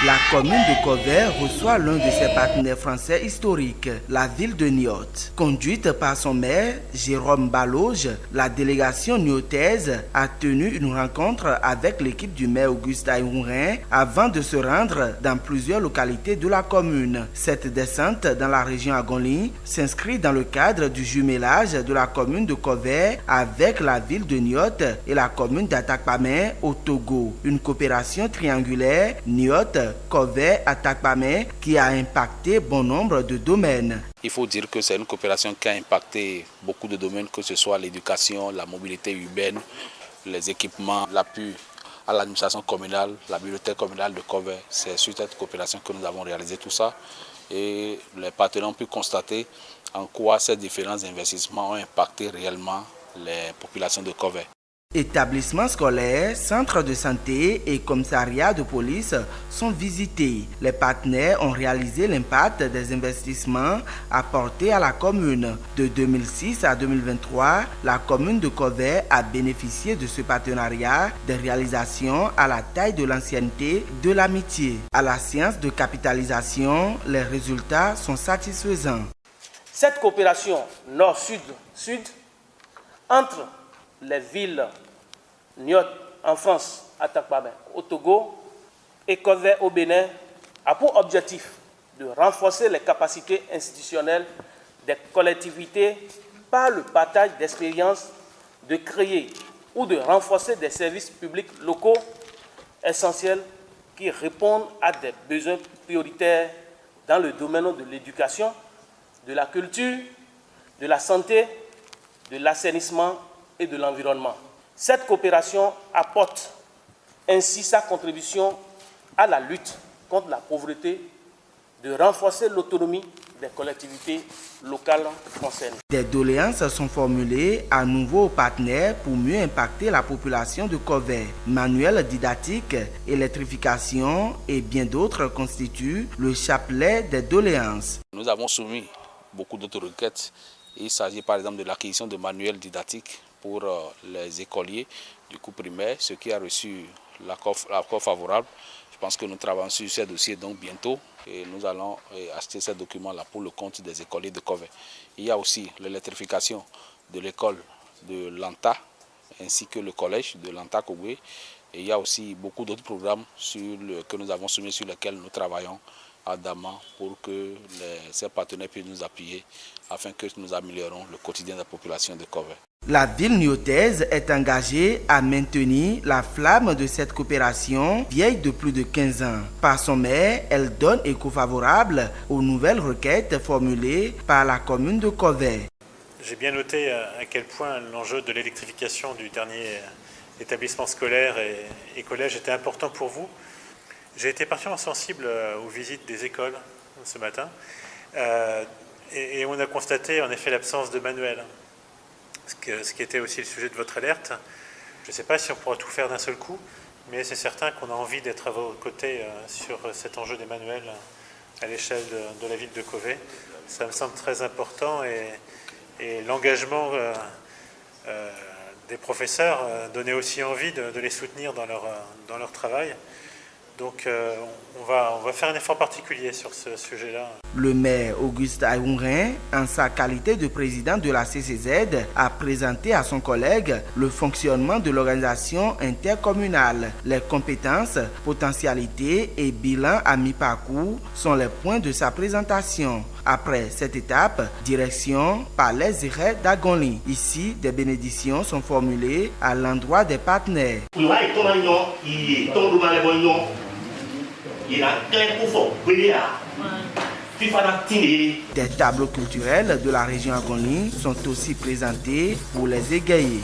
La commune de Covey reçoit l'un de ses partenaires français historiques, la ville de Niort. Conduite par son maire, Jérôme Baloge, la délégation niortaise a tenu une rencontre avec l'équipe du maire Auguste Ayrourin avant de se rendre dans plusieurs localités de la commune. Cette descente dans la région Agonli s'inscrit dans le cadre du jumelage de la commune de Covey avec la ville de Niort et la commune d'Atakpamé au Togo. Une coopération triangulaire Niort Covey Atakpamé qui a impacté bon nombre de domaines. Il faut dire que c'est une coopération qui a impacté beaucoup de domaines, que ce soit l'éducation, la mobilité urbaine, les équipements, l'appui à l'administration communale, la bibliothèque communale de Covey. C'est sur cette coopération que nous avons réalisé tout ça. Et les partenaires ont pu constater en quoi ces différents investissements ont impacté réellement les populations de Covey. Établissements scolaires, centres de santé et commissariats de police sont visités. Les partenaires ont réalisé l'impact des investissements apportés à la commune. De 2006 à 2023, la commune de Covey a bénéficié de ce partenariat des réalisations à la taille de l'ancienneté de l'amitié. À la science de capitalisation, les résultats sont satisfaisants. Cette coopération nord-sud entre les villes Niort en France, Atakpamé au Togo et Covey au Bénin a pour objectif de renforcer les capacités institutionnelles des collectivités par le partage d'expériences, de créer ou de renforcer des services publics locaux essentiels qui répondent à des besoins prioritaires dans le domaine de l'éducation, de la culture, de la santé, de l'assainissement et de l'environnement. Cette coopération apporte ainsi sa contribution à la lutte contre la pauvreté, de renforcer l'autonomie des collectivités locales concernées. Des doléances sont formulées à nouveau aux partenaires pour mieux impacter la population de Covey. Manuels didactiques, électrification et bien d'autres constituent le chapelet des doléances. Nous avons soumis beaucoup d'autres requêtes. Il s'agit par exemple de l'acquisition de manuels didactiques pour les écoliers du cours primaire, ce qui a reçu l'accord favorable. Je pense que nous travaillons sur ces dossiers donc bientôt et nous allons acheter ces documents-là pour le compte des écoliers de Covey. Il y a aussi l'électrification de l'école de Lanta ainsi que le collège de Lanta Kogwe. Et il y a aussi beaucoup d'autres programmes que nous avons soumis sur lesquels nous travaillons ardemment pour que ces partenaires puissent nous appuyer afin que nous améliorons le quotidien de la population de Covey. La ville niortaise est engagée à maintenir la flamme de cette coopération vieille de plus de 15 ans. Par son maire, elle donne écho favorable aux nouvelles requêtes formulées par la commune de Covey. J'ai bien noté à quel point l'enjeu de l'électrification du dernier établissement scolaire et collège était important pour vous. J'ai été particulièrement sensible aux visites des écoles ce matin et on a constaté en effet l'absence de manuels, ce qui était aussi le sujet de votre alerte. Je ne sais pas si on pourra tout faire d'un seul coup, mais c'est certain qu'on a envie d'être à vos côtés sur cet enjeu des manuels à l'échelle de la ville de Covey. Ça me semble très important et l'engagement des professeurs donnait aussi envie de les soutenir dans leur travail. Donc on va faire un effort particulier sur ce sujet-là. Le maire Auguste Ayrourin, en sa qualité de président de la CCZ, a présenté à son collègue le fonctionnement de l'organisation intercommunale. Les compétences, potentialités et bilans à mi-parcours sont les points de sa présentation. Après cette étape, direction Palais Ziré d'Agonli. Ici, des bénédictions sont formulées à l'endroit des partenaires. Des tableaux culturels de la région Agonli sont aussi présentés pour les égayer.